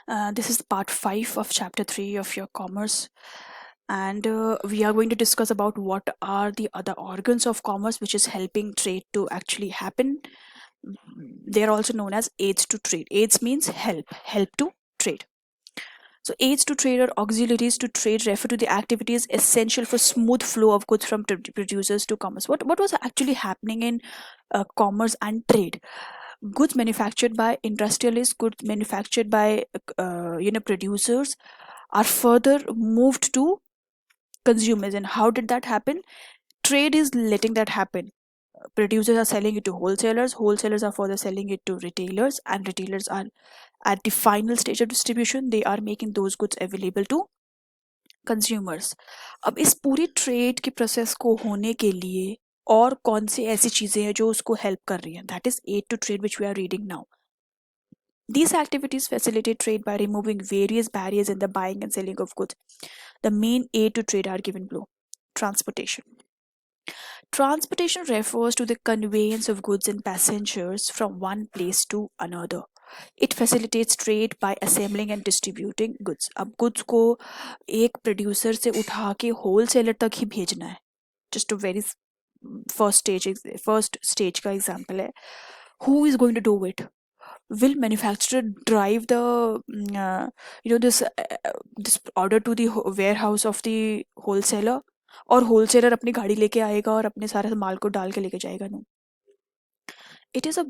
This is part 5 of chapter 3 of your commerce, and we are going to discuss about what are the other organs of commerce which is helping trade to actually happen. They are also known as aids to trade. Aids means help to trade. So aids to trade or auxiliaries to trade refer to the activities essential for smooth flow of goods from producers to commerce. What was actually happening in commerce and trade? Goods manufactured by industrialists, goods manufactured by producers, are further moved to consumers. And how did that happen? Trade is letting that happen. Producers are selling it to wholesalers, wholesalers are further selling it to retailers, and retailers are at the final stage of distribution. They are making those goods available to consumers. अब इस पूरी trade के process को होने के लिए और कौन सी ऐसी चीजें हैं जो उसको हेल्प कर रही हैं? That is aid to trade which we are reading now. These activities facilitate trade by removing various barriers in the buying and selling of goods. The main aid to trade are given below. Transportation. Transportation refers to the conveyance of goods and passengers from one place to another. It facilitates trade by assembling and distributing goods. अब goods को एक producer से उठा के wholesaler तक ही भेजना है. Just a very first stage का example है. Who is going to do it? Will manufacturer drive this order to the warehouse of the wholesaler, और wholesaler अपनी गाड़ी लेके आएगा और अपने सारे माल को डाल के लेके जाएगा? No. It is a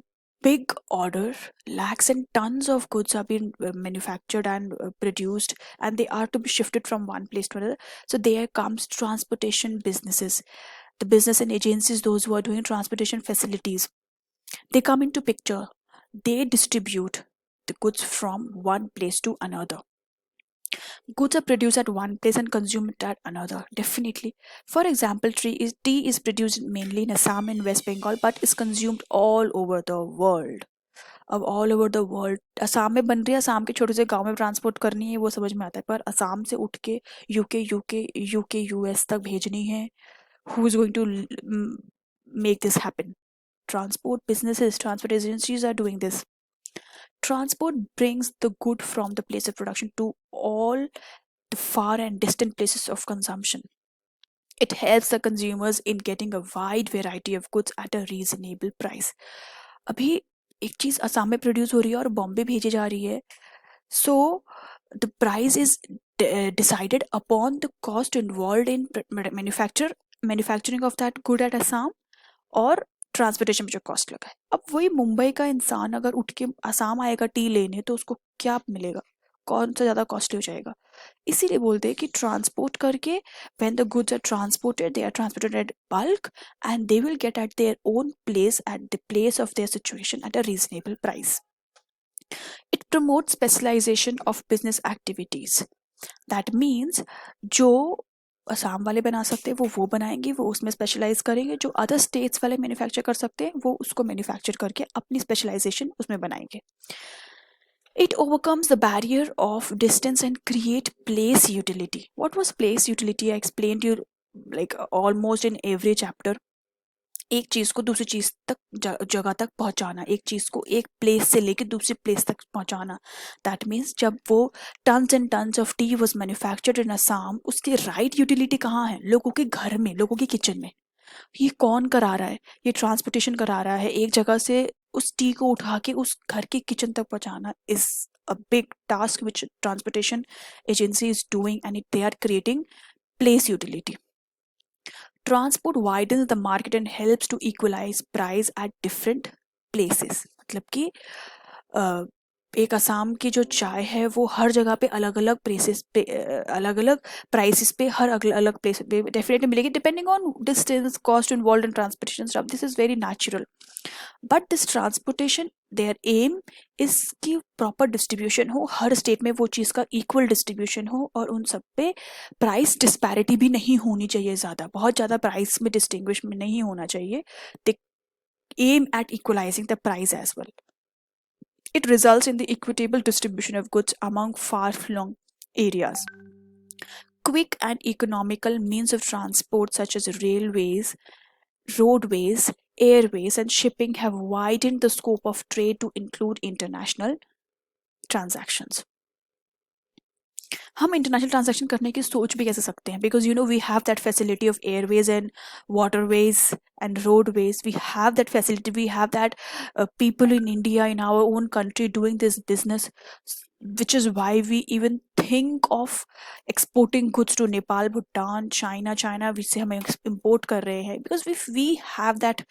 big order. Lakhs and tons of goods are being manufactured and produced, and they are to be shifted from one place to another. So there comes transportation businesses, the business and agencies, those who are doing transportation facilities. They come into picture. They distribute the goods from one place to another. Goods are produced at one place and consumed at another. Definitely. For example, tea is produced mainly in Assam and West Bengal, but is consumed all over the world. अब all over the world Assam में बन रही है, असम के छोटे से गांव में ट्रांसपोर्ट करनी है, वो समझ में आता है, पर असम से उठ के यूके यूएस तक भेजनी है. Who is going to make this happen? Transport businesses, transport agencies are doing this. Transport brings the good from the place of production to all the far and distant places of consumption. It helps the consumers in getting a wide variety of goods at a reasonable price. अभी एक चीज असम में produce हो रही है और बॉम्बे भेजी जा रही है, so the price is decided upon the cost involved in manufacturing of that good at Assam और ट्रांसपोर्टेशन में जो कॉस्ट लगा है. अब वही मुंबई का इंसान अगर उठ के आसाम आएगा टी लेने, तो उसको क्या मिलेगा? कौन सा ज़्यादा कॉस्टली हो जाएगा? इसीलिए बोलते हैं कि ट्रांसपोर्ट करके when the goods are transported, they are transported at bulk and they will get at their own place, at the place of their situation, at a reasonable price. It promotes specialization of business activities. That means जो असम वाले बना सकते हैं वो बनाएंगे, वो उसमें specialise करेंगे. जो अदर स्टेट्स वाले मैन्युफैक्चर कर सकते हैं वो उसको मैन्युफैक्चर करके अपनी स्पेशलाइजेशन उसमें बनाएंगे. It overcomes the barrier of distance and create place utility. What was place utility? I explained you like almost in every chapter. एक चीज को दूसरी चीज तक जगह तक पहुंचाना, एक चीज को एक प्लेस से लेके दूसरी प्लेस तक पहुंचाना. दैट मीन्स जब वो tons and tons of tea was manufactured in Assam, उसकी राइट यूटिलिटी कहाँ है? लोगों के घर में, लोगों के किचन में. ये कौन करा रहा है? ये ट्रांसपोर्टेशन करा रहा है. एक जगह से उस टी को उठा के उस घर के किचन तक पहुंचाना is a big task which transportation agency is doing, and they are creating place utility. Transport widens the market and helps to equalize price at different places. मतलब कि एक असम की जो चाय है वो हर जगह पे अलग अलग प्लेसेस पे, अलग अलग प्राइसेस पे, हर अलग अलग प्लेस पे डेफिनेटली मिलेगी, depending on distance, cost involve in transportation stuff. This is very natural. But this transportation, their aim is कि प्रॉपर डिस्ट्रीब्यूशन हो, हर स्टेट में वो चीज़ का इक्वल डिस्ट्रीब्यूशन हो, और उन सब पे प्राइस डिस्पैरिटी भी नहीं होनी चाहिए. ज़्यादा, बहुत ज़्यादा प्राइस में डिस्टिंग्विश में नहीं होना चाहिए. They aim at equalising the price as well. It results in the equitable distribution of goods among far-flung areas. Quick and economical means of transport such as railways, roadways, airways, and shipping have widened the scope of trade to include international transactions. हम international transaction करने की सोच भी कैसे सकते हैं, because you know we have that facility of airways and waterways and roadways, we have that facility, we have that people in India, in our own country doing this business, which is why we even think of exporting goods to Nepal, Bhutan, China से हम import कर रहे हैं, because if we have that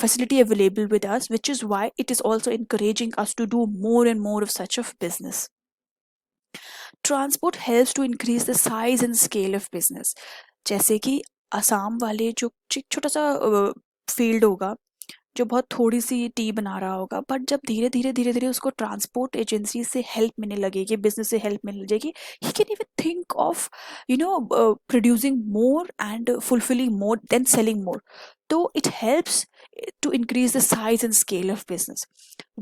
facility available with us, which is why it is also encouraging us to do more and more of such of business. Transport helps to increase the size and scale of business. जैसे कि असम वाले जो छोटा सा field होगा, जो बहुत थोड़ी सी टी बना रहा होगा, बट जब धीरे धीरे उसको ट्रांसपोर्ट एजेंसी से हेल्प मिलने लगेगी, बिजनेस से हेल्प मिलने लगेगी, he can even think of producing more and fulfilling more than selling more. तो it helps to increase the size and scale of business.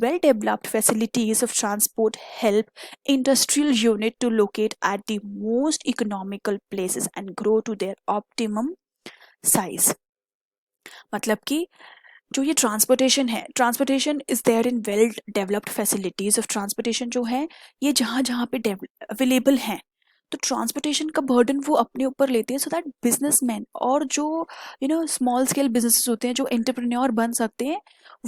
Well developed facilities of transport help industrial unit to locate at the most economical places and grow to their optimum size. मतलब कि जो ये transportation है, transportation is there in well developed facilities of transportation जो है ये जहाँ जहाँ पे अवेलेबल हैं, तो ट्रांसपोर्टेशन का बर्डन वो अपने ऊपर लेते हैं, सो दैट बिजनेसमैन और जो स्मॉल स्केल बिजनेसेस होते हैं, जो एंटरप्रेन्योर बन सकते हैं,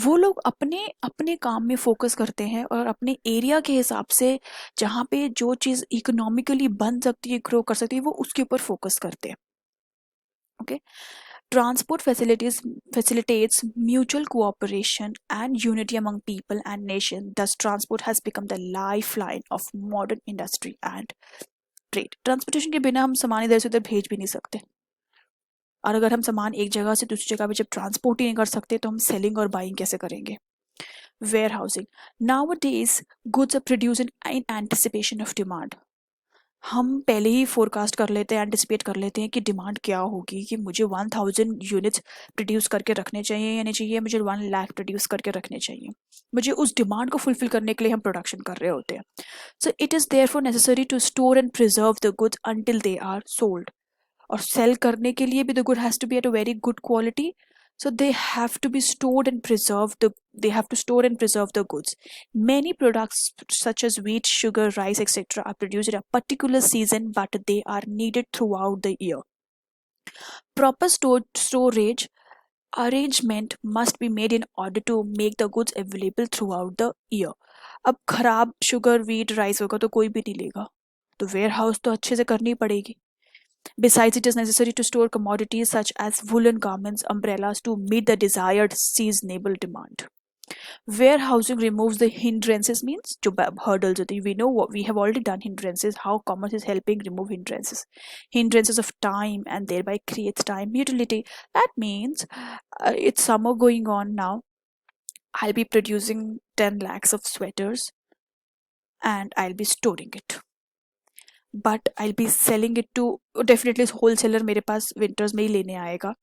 वो लोग अपने अपने काम में फोकस करते हैं और अपने एरिया के हिसाब से जहाँ पे जो चीज़ इकोनॉमिकली बन सकती है, ग्रो कर सकती है, वो उसके ऊपर फोकस करते हैं। Okay, Transport facilitates mutual cooperation and unity among people and nations. Thus, transport has become the lifeline of modern industry and trade. Transportation के बिना हम सामान इधर से उधर भेज भी नहीं सकते, और अगर हम सामान एक जगह से दूसरी जगह पे जब ट्रांसपोर्ट ही नहीं कर सकते, तो हम सेलिंग और बाइंग कैसे करेंगे? Warehousing. Nowadays, goods are produced in anticipation of demand. हम पहले ही फोरकास्ट कर लेते हैं, एंटिसिपेट कर लेते हैं कि डिमांड क्या होगी, कि मुझे 1000 यूनिट्स प्रोड्यूस करके रखने चाहिए या नहीं चाहिए, मुझे 1 लाख प्रोड्यूस करके रखने चाहिए, मुझे उस डिमांड को फुलफिल करने के लिए हम प्रोडक्शन कर रहे होते हैं। So it is therefore necessary to store and preserve the goods until they are sold. और सेल करने के लिए भी the good has to be at a very good quality, so they have to be stored and preserved, they have to store and preserve the goods. Many products such as wheat, sugar, rice, etc. are produced in a particular season, but they are needed throughout the year. Proper storage arrangement must be made in order to make the goods available throughout the year. अब खराब sugar, wheat, rice होगा तो कोई भी नहीं लेगा, तो ware house तो अच्छे से करनी पड़ेगी। Besides, it is necessary to store commodities such as woolen garments, umbrellas to meet the desired seasonable demand. Warehousing removes the hindrances, means जो hurdles होती हैं. We know what we have already done hindrances. How commerce is helping remove hindrances. Hindrances of time, and thereby creates time utility. That means it's summer going on now. I'll be producing 10 lakhs of sweaters and I'll be storing it. But I be selling it to, definitely wholesaler मेरे पास winters में ही लेने आएगा,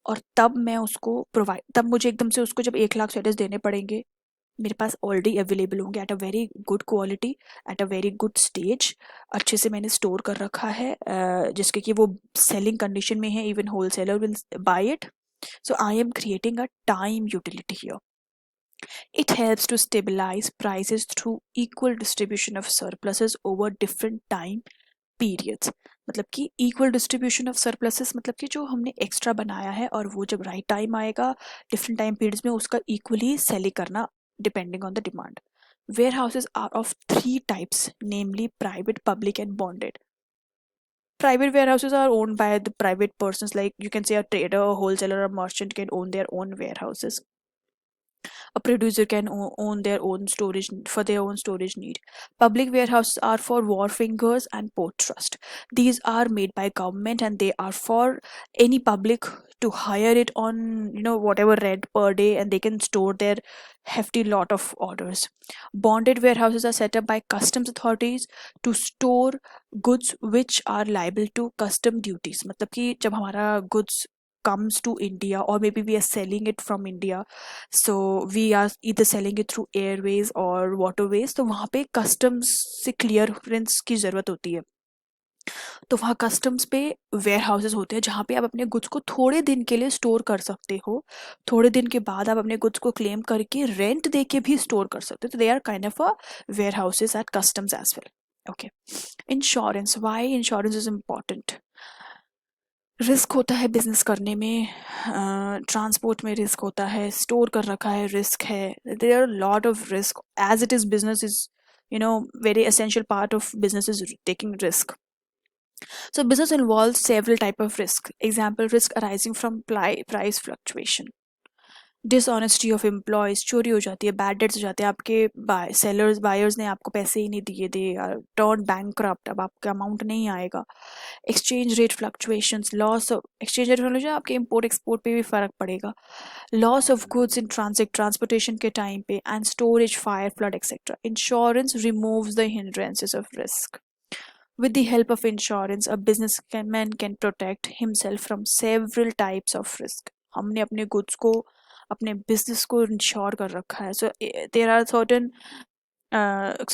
और तब मैं उसको provide, तब मुझे एकदम से उसको जब 1 लाख स्वेटर्स देने पड़ेंगे, मेरे पास ऑलरेडी अवेलेबल होंगे eight a very good quality, eight a very good stage, अच्छे से मैंने स्टोर कर रखा है, जिसके कि वो सेलिंग कंडीशन में है, even wholesaler will buy it. So I am creating a time utility here. It helps to stabilize prices through equal distribution of surpluses over different time periods. मतलब कि equal distribution of surpluses मतलब कि जो हमने extra बनाया है और वो जब राइट टाइम आएगा डिफरेंट टाइम पीरियड्स में उसका इक्वली सेल करना depending on the demand. Warehouses are of 3 types, namely private, public and bonded. Private warehouses are owned by the private persons, like you can say a trader, a wholesaler, a merchant can own their own warehouses. A producer can own their own storage for their own storage need. Public warehouses are for wharfingers and port trust. These are made by government and they are for any public to hire it on whatever rent per day, and they can store their hefty lot of orders. Bonded warehouses are set up by customs authorities to store goods which are liable to custom duties. मतलब कि जब हमारा goods comes to India, or maybe we are selling it from India, so we are either selling it through airways or waterways, तो वहाँ पे customs से clearance की ज़रूरत होती है. तो वहाँ customs पे warehouses होते हैं जहाँ पे आप अपने goods को थोड़े दिन के लिए store कर सकते हो, थोड़े दिन के बाद आप अपने goods को claim करके rent दे के भी store कर सकते हो. तो they are kind of a warehouses at customs as well. Okay. Insurance. Why insurance is important? Risk होता है बिजनेस करने में, ट्रांसपोर्ट में रिस्क होता है, स्टोर कर रखा है रिस्क है, there are lot of risk as it is business is very essential part of business is taking risk. So business involves several type of risk. Example, risk arising from price fluctuation, dishonesty of employees, चोरी हो जाती है, bad debts हो जाते हैं, आपके sellers buyers ने आपको पैसे ही नहीं दिए, दे टर्न बैंकक्रप्ट, अब आपका अमाउंट नहीं आएगा, exchange rate fluctuations, loss of exchange rate fluctuation, आपके इंपोर्ट एक्सपोर्ट पे भी फर्क पड़ेगा, loss of goods in transit, transportation के टाइम पे, and storage, fire, flood etcetera. Insurance removes the hindrances of risk. With the help of insurance, a businessman can protect himself from several types of risk. हमने अपने goods को, अपने business को insure कर रखा है. So there are certain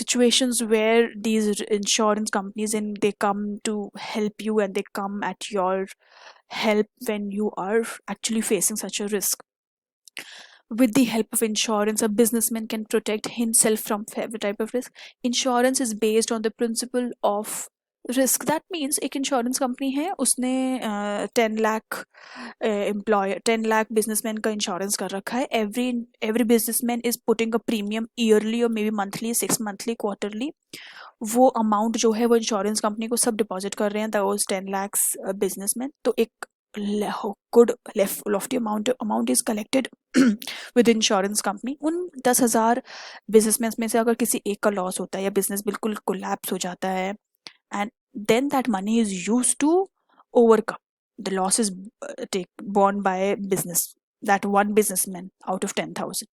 situations where these insurance companies and they come to help you and they come at your help when you are actually facing such a risk. With the help of insurance, a businessman can protect himself from every type of risk. Insurance is based on the principle of risk. That means एक insurance company है, उसने 10 lakh employ 10 lakh businessman का insurance कर रखा है. Every businessman is putting a premium yearly और may be monthly, 6 monthly, quarterly. वो amount जो है वो इंश्योरेंस कंपनी को सब डिपॉजिट कर रहे हैं, दोज 10 lakhs बिजनेसमैन. तो एक good Lofty amount is collected with insurance company. उन 10,000 बिजनेसमैन में से अगर किसी एक का लॉस होता है या बिजनेस बिल्कुल कोलैप्स हो जाता है, and then that money is used to overcome the losses borne by that one businessman out of 10,000.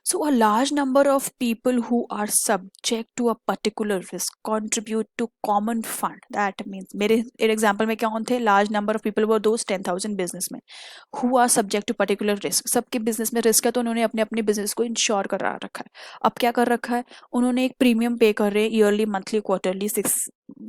So a large number of people who are subject to a particular risk contribute to common fund. That means मेरे example में क्या थे, large number of people were those 10,000 businessmen who are subject to particular risk. सबके business में risk है तो उन्होंने अपने अपने business को insure करा रखा है. अब क्या कर रखा है, उन्होंने एक premium pay कर रहे हैं yearly, monthly, quarterly, 6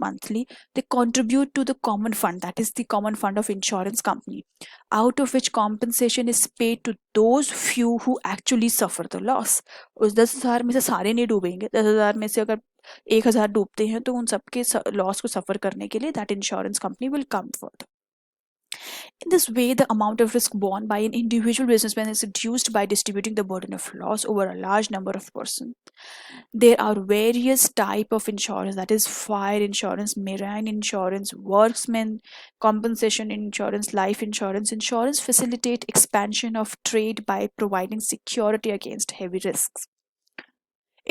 monthly. They contribute to the common fund, that is the common fund of insurance company, out of which compensation is paid to those few who actually suffer the loss. उस 10,000 में से सारे नहीं डूबेंगे, 10,000 में से अगर 1,000 डूबते हैं तो उन सबके लॉस को सफर करने के लिए that insurance company will come for. In this way, the amount of risk borne by an individual businessman is reduced by distributing the burden of loss over a large number of persons. There are various types of insurance, that is fire insurance, marine insurance, workmen compensation insurance, life insurance. Insurance facilitate expansion of trade by providing security against heavy risks.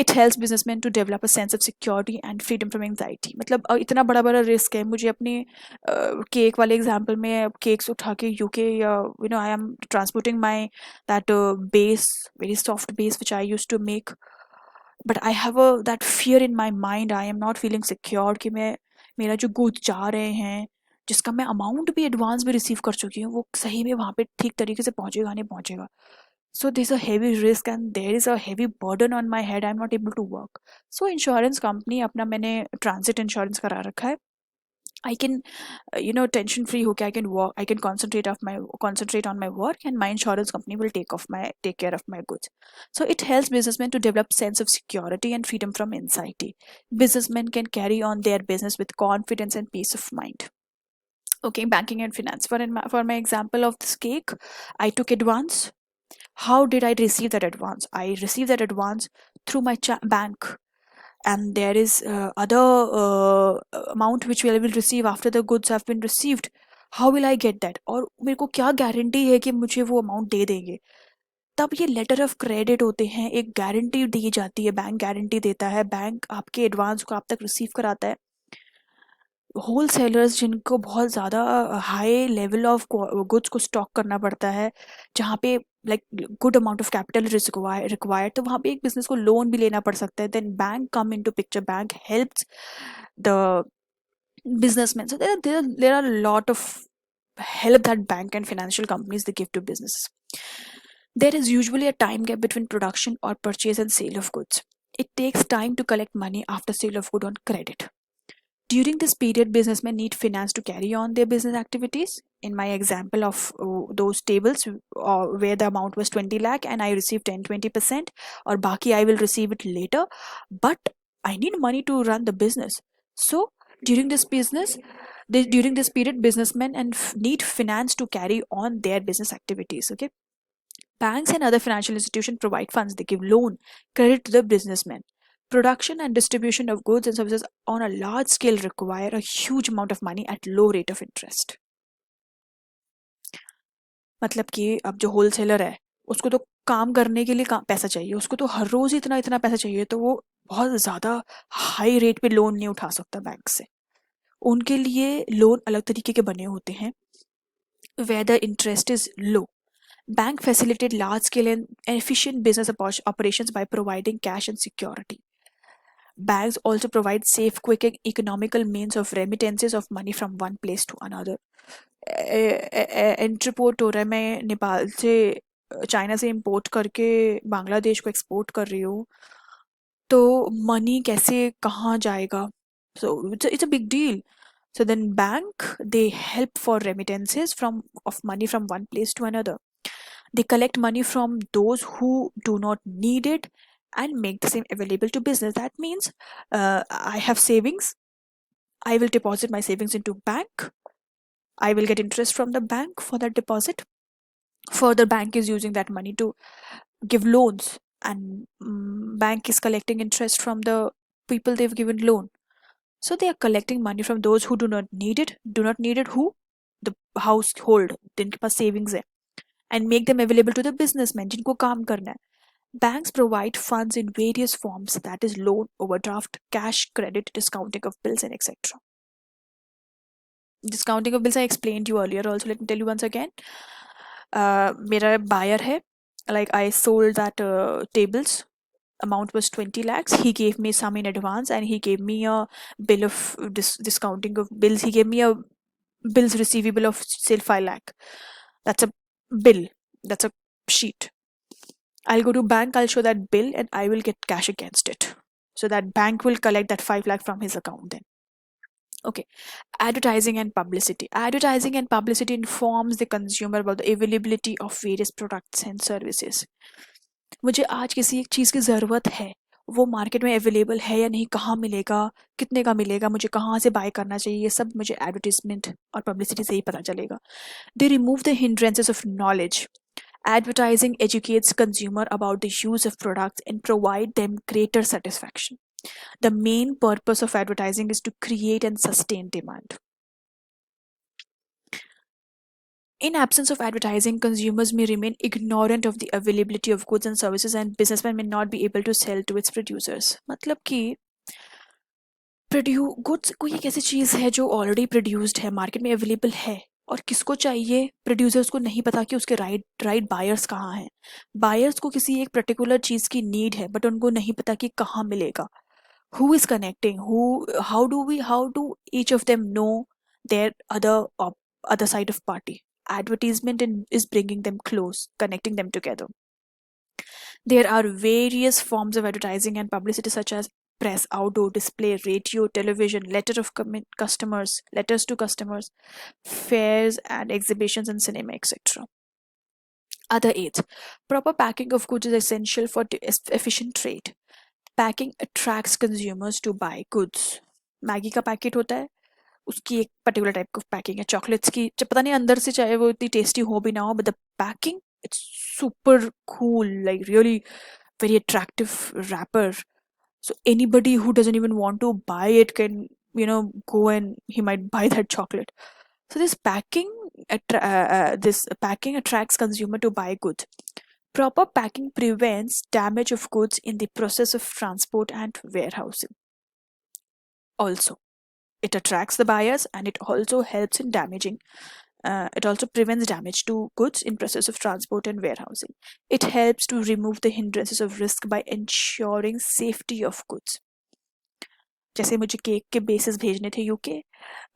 It helps businessmen to develop a sense of security and freedom from anxiety. मतलब इतना बड़ा बड़ा risk है, मुझे अपनी cake वाले example में cakes उठा के यूके या I am transporting my that base, very soft base which I used to make, but I have that fear in my mind. I am not feeling secure कि मैं मेरा जो goods जा रहे हैं, जिसका मैं अमाउंट भी एडवांस में रिसीव कर चुकी हूँ, वो सही में वहाँ पे ठीक तरीके से पहुँचेगा नहीं पहुँचेगा. So there's a heavy risk and there is a heavy burden on my head. I'm not able to work. So insurance company अपना मैंने transit insurance करा रखा है. I can tension free होके I can work, I can concentrate on my work, and my insurance company will take care of my goods. So it helps businessmen to develop sense of security and freedom from anxiety. Businessmen can carry on their business with confidence and peace of mind. Okay, banking and finance. For my example of this cake, I took advance. How did I receive that advance? I received that advance through my bank, and there is other amount which I will receive after the goods have been received. How will I get that? और मेरे को क्या guarantee है कि मुझे वो amount दे देंगे? तब ये लेटर ऑफ क्रेडिट होते हैं, एक गारंटी दी जाती है, बैंक गारंटी देता है, बैंक आपके एडवांस को आप तक रिसीव कराता है. होल सेलर्स जिनको बहुत ज़्यादा हाई लेवल ऑफ गुड्स को स्टॉक करना पड़ता है, जहाँ पे like good amount of capital required, तो वहाँ पे एक बिजनेस को लोन भी लेना पड़ सकता है. Then bank come into picture, bank helps the businessmen. So there are a lot of help that bank and financial companies they give to businesses. There is usually a time gap between production or purchase and sale of goods. It takes time to collect money after sale of good on credit. During this period, businessmen need finance to carry on their business activities. In my example of those tables where the amount was 20 lakh and I received 10-20%, or baki I will receive it later. But I need money to run the business. So during this during this period, businessmen need finance to carry on their business activities. Okay, banks and other financial institutions provide funds. They give loan, credit to the businessmen. Production and distribution of goods and services on a large scale require a huge amount of money at low rate of interest. मतलब कि अब जो wholesaler है उसको तो काम करने के लिए पैसा चाहिए, उसको तो हर रोज इतना इतना पैसा चाहिए, तो वो बहुत ज़्यादा हाई रेट पे लोन नहीं उठा सकता बैंक से। उनके लिए लोन अलग तरीके के बने होते हैं where the interest is low. Bank facilitate large scale and efficient business operations by providing cash and security. Banks also provide safe, quick, and economical means of remittances of money from one place to another. एंट्रीपोर्ट हो रहा है, मैं नेपाल से China से import करके बांग्लादेश को export कर रही हूँ, तो मनी कैसे कहाँ जाएगा? So it's a big deal. So then bank, they help for remittances of money from one place to another. They collect money from those who do not need it and make the same available to business. That means I have savings. I will deposit my savings into bank. I will get interest from the bank for that deposit. Further, bank is using that money to give loans, and bank is collecting interest from the people they've given loan. So they are collecting money from those who do not need it. Do not need it who? The household, जिनके पास savings है, and make them available to the businessmen जिनको काम करना है. Banks provide funds in various forms, that is loan, overdraft, cash, credit, discounting of bills, and etc. Discounting of bills I explained to you earlier. Also, let me tell you once again. मेरा buyer है, like I sold that tables. Amount was 20 lakhs. He gave me some in advance and he gave me a bill of discounting of bills. He gave me a bills receivable of say 5 lakh. That's a bill. That's a sheet. I'll go to bank, I'll show that bill and I will get cash against it. So that bank will collect that 5 lakh from his account then. Okay. Advertising and publicity. Advertising and publicity informs the consumer about the availability of various products and services. मुझे आज किसी एक चीज़ की ज़रूरत है, वो market में available है या नहीं, कहाँ मिलेगा, कितने का मिलेगा, मुझे कहाँ से बाय करना चाहिए, ये सब मुझे एडवर्टीजमेंट और पब्लिसिटी से ही पता चलेगा. They remove the hindrances of knowledge. Advertising educates consumer about the use of products and provide them greater satisfaction. The main purpose of advertising is to create and sustain demand. In absence of advertising, consumers may remain ignorant of the availability of goods and services and businessmen may not be able to sell to its producers. मतलब कि goods कोई एक ऐसी चीज़ है जो already produced है, market में available है, और किसको चाहिए, प्रोड्यूसर्स को नहीं पता कि उसके राइट बायर्स कहाँ हैं. बायर्स को किसी एक पर्टिकुलर चीज़ की नीड है बट उनको नहीं पता कि कहाँ मिलेगा. Who is connecting? How do each of them know their other side of party? Advertisement is bringing them close, connecting them together. There are various forms of advertising and publicity such as press, outdoor display, radio, television, letters to customers, fairs and exhibitions and cinema, etc. Other aids. Proper packing of goods is essential for efficient trade. Packing attracts consumers to buy goods. Maggi का packet होता है, उसकी एक particular type की packing है. Chocolates की पता नहीं अंदर से चाहे वो इतनी टेस्टी हो भी ना हो, but the packing it's super cool, like really very attractive wrapper. So anybody who doesn't even want to buy it can, go and he might buy that chocolate. So this packing attracts consumer to buy goods. Proper packing prevents damage of goods in the process of transport and warehousing. Also, it attracts the buyers and it also helps in it also prevents damage to goods in process of transport and warehousing. It helps to remove the hindrances of risk by ensuring safety of goods. जैसे मुझे cake के basis भेजने थे UK,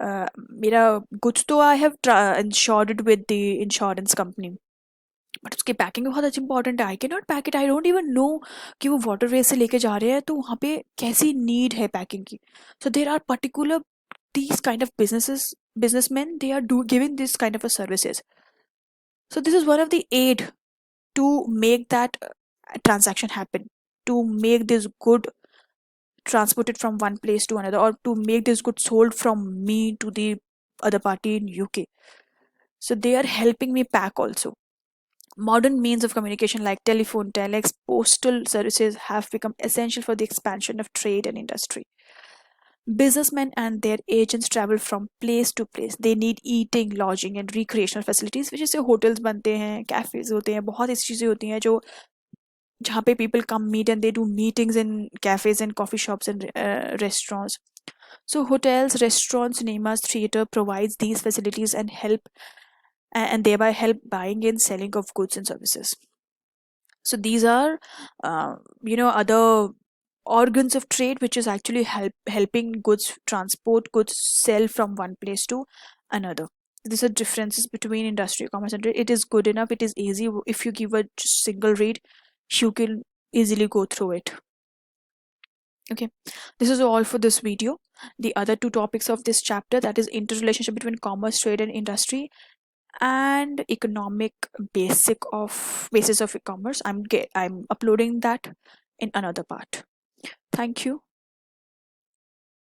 मेरा goods तो I have insured with the insurance company, but उसकी packing बहुत अच्छी इंपॉर्टेंट है. I can not pack it, I don't even know कि वो वाटरवे से लेके जा रहे हैं, तो वहाँ पे कैसी नीड है पैकिंग की. So there are particular these kind of businessmen, they are giving this kind of a services. So this is one of the aid to make that transaction happen, to make this good transport it from one place to another, or to make this good sold from me to the other party in UK. So they are helping me pack also. Modern means of communication like telephone, telex, postal services have become essential for the expansion of trade and industry. Businessmen and their agents travel from place to place. They need eating, lodging and recreational facilities, which is hotels बनते हैं, cafes होते हैं, बहुत ऐसी चीज़ें होती हैं जो जहाँ पे people come meet and they do meetings in cafes and coffee shops and restaurants. So hotels, restaurants, cinemas, theater provides these facilities and help and thereby help buying and selling of goods and services. So these are other organs of trade which is actually helping goods transport, goods sell from one place to another. These are differences between industry, commerce and trade. It is good enough, it is easy. If you give a single read, you can easily go through it. Okay, this is all for this video. The other two topics of this chapter, that is interrelationship between commerce, trade and industry, and economic basis of e-commerce, I'm uploading that in another part. Thank you.